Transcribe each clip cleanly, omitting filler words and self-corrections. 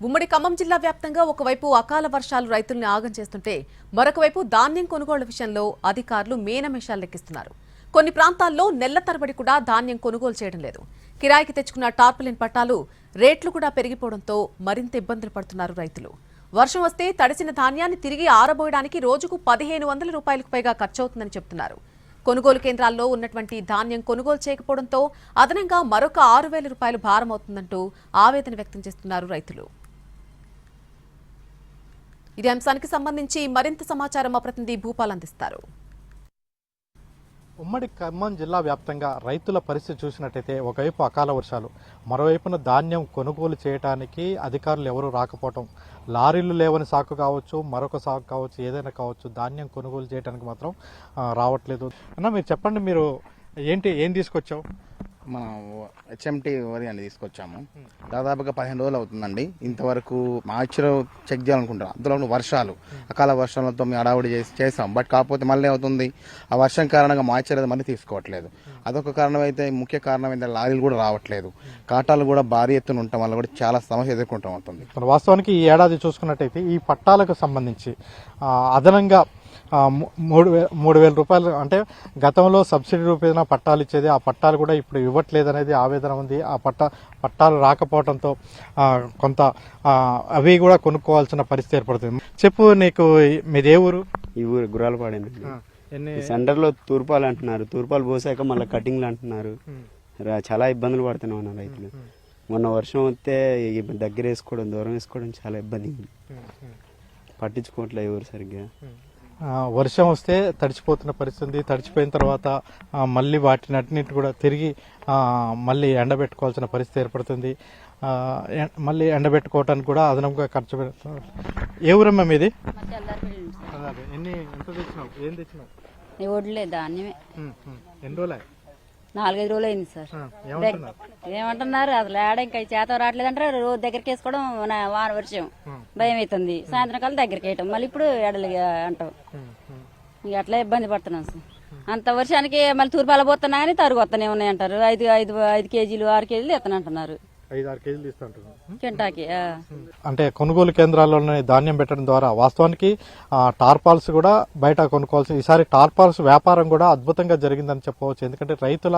ఉమ్మడి ఖమ్మం జిల్లా వ్యాప్తంగా ఒకవైపు అకాల వర్షాలు రైతుల్ని ఆగం చేస్తుంటే మరొక వైపు ధాన్యం కొనుగోలు విషయంలో అధికారులు మేనమేషాలు లెక్కిస్తున్నారు. కొన్ని ప్రాంతాల్లో నెల్ల తరబడి కూడా ధాన్యం కొనుగోలు చేయడం లేదు. కిరాయికి తెచ్చుకున్న టార్పలిన్ పట్టాలు రేట్లు కూడా పెరిగిపోవడంతో మరింత ఇబ్బందులు పడుతున్నారు రైతులు. వర్షం వస్తే తడిసిన ధాన్యాన్ని తిరిగి ఆరబోయడానికి రోజుకు 1500 రూపాయలకు పైగా ఖర్చవుతుందని చెబుతున్నారు. కొనుగోలు కేంద్రాల్లో ఉన్నటువంటి ధాన్యం కొనుగోలు చేయకపోవడంతో అదనంగా మరొక 6000 రూపాయలు భారమవుతుందంటూ ఆవేదన వ్యక్తం చేస్తున్నారు రైతులు. ఇదే అంశానికి సంబంధించి మరింత సమాచారం మా ప్రతినిధి భూపాల్ అందిస్తారు. ఉమ్మడి ఖమ్మం జిల్లా వ్యాప్తంగా రైతుల పరిస్థితి చూసినట్టయితే ఒకవైపు అకాల వర్షాలు, మరోవైపున ధాన్యం కొనుగోలు చేయడానికి అధికారులు ఎవరూ రాకపోవటం, లారీలు లేవని సాకు కావచ్చు, మరొక సాకు కావచ్చు, ఏదైనా కావచ్చు, ధాన్యం కొనుగోలు చేయడానికి మాత్రం రావట్లేదు. అన్న మీరు చెప్పండి, మీరు ఏం తీసుకొచ్చావు? మనం హెచ్ఎంటీ వరి అని తీసుకొచ్చాము. దాదాపుగా 15 రోజులు అవుతుందండి. ఇంతవరకు మార్చిలో చెక్ చేయాలనుకుంటాం. అందులో వర్షాలు, అకాల వర్షాలతో మేము అడావుడి చేసాం. బట్ కాకపోతే మళ్ళీ అవుతుంది, ఆ వర్షం కారణంగా మార్చి మళ్ళీ తీసుకోవట్లేదు. అదొక కారణం అయితే, ముఖ్య కారణం అయితే లారీలు కూడా రావట్లేదు. కాటాలు కూడా భారీ ఎత్తున ఉండటం వల్ల కూడా చాలా సమస్య ఎదుర్కొంటూ ఉంటుంది. వాస్తవానికి ఈ ఏడాది చూసుకున్నట్టయితే ఈ పట్టాలకు సంబంధించి అదనంగా 3000 రూపాయలు, అంటే గతంలో సబ్సిడీ రూపేణ పట్టాలు ఇచ్చేది, ఆ పట్టాలు కూడా ఇప్పుడు ఇవ్వట్లేదు అనేది ఆవేదన ఉంది. ఆ పట్టాలు రాకపోవడంతో కొంత అవి కూడా కొనుక్కోవాల్సిన పరిస్థితి ఏర్పడుతుంది. చెప్పు, నీకు మీదే ఊరు? ఈ ఊరు గుర్రాలపాడింది. సెంటర్లో తూర్పాలు అంటున్నారు, తూర్పాలు పోసాక మళ్ళీ కటింగ్లు అంటున్నారు. చాలా ఇబ్బందులు పడుతున్నాం అన్న రైతులు. మొన్న వర్షం వస్తే దగ్గర వేసుకోవడం, దూరం వేసుకోవడం చాలా ఇబ్బంది. పట్టించుకోవట్లేదు ఎవరు సరిగ్గా. వర్షం వస్తే తడిచిపోతున్న పరిస్థితి. తడిచిపోయిన తర్వాత మళ్ళీ వాటినన్నింటి కూడా తిరిగి మళ్ళీ ఎండబెట్టుకోవాల్సిన పరిస్థితి ఏర్పడుతుంది. మళ్ళీ ఎండబెట్టుకోవటానికి కూడా అదనంగా ఖర్చు పెడుతున్నారు. ఏ ఊరమ్మా మీది? ఎంత తెచ్చినావు? ఏం తెచ్చినావు? ఒడ్లే ధాన్యమే. ఎన్ని రోజులు? 4-5 రోజులు అయింది సార్. ఏమంటున్నారు, అసలు ఏడ ఇంకా చేత రావట్లేదు అంటారు. రోజు దగ్గరికి వేసుకోవడం, వాన వర్షం భయం అవుతుంది. సాయంత్రం కాలం దగ్గరికి వేయటం, మళ్ళీ ఇప్పుడు ఎడలు అంటాం. ఇంక అట్లా ఇబ్బంది పడుతున్నాం సార్. అంత వర్షానికి మళ్ళీ తూర్పాల పోతున్నా కానీ తరుగు వస్తూనే ఉన్నాయి అంటారు. 5 కేజీలు 6 కేజీలు ఎత్తనంటున్నారు. 5-6 కేజీలు తీసుకుంటున్నారు కింటాకి. అంటే కొనుగోలు కేంద్రాల్లోనే ధాన్యం పెట్టడం ద్వారా వాస్తవానికి టార్పాల్స్ కూడా బయట కొనుక్కోవాల్సి, ఈసారి టార్పాల్స్ వ్యాపారం కూడా అద్భుతంగా జరిగిందని చెప్పవచ్చు. ఎందుకంటే రైతుల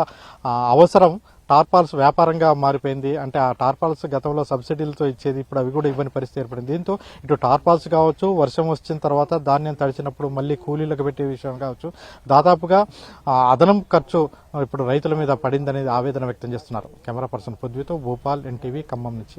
అవసరం టార్పాల్స్ వ్యాపారంగా మారిపోయింది. అంటే ఆ టార్పాల్స్ గతంలో సబ్సిడీలతో ఇచ్చేది, ఇప్పుడు అవి కూడా ఇవ్వని పరిస్థితి ఏర్పడింది. దీంతో ఇటు టార్పాల్స్ కావచ్చు, వర్షం వచ్చిన తర్వాత ధాన్యం తడిచినప్పుడు మళ్ళీ కూలీలకు పెట్టే విషయం కావచ్చు, దాదాపుగా అదనం ఖర్చు ఇప్పుడు రైతుల మీద పడిందనేది ఆవేదన వ్యక్తం చేస్తున్నారు. కెమెరా పర్సన్ పృథ్వీతో భూపాల్, ఎన్టీవీ, ఖమ్మం నుంచి.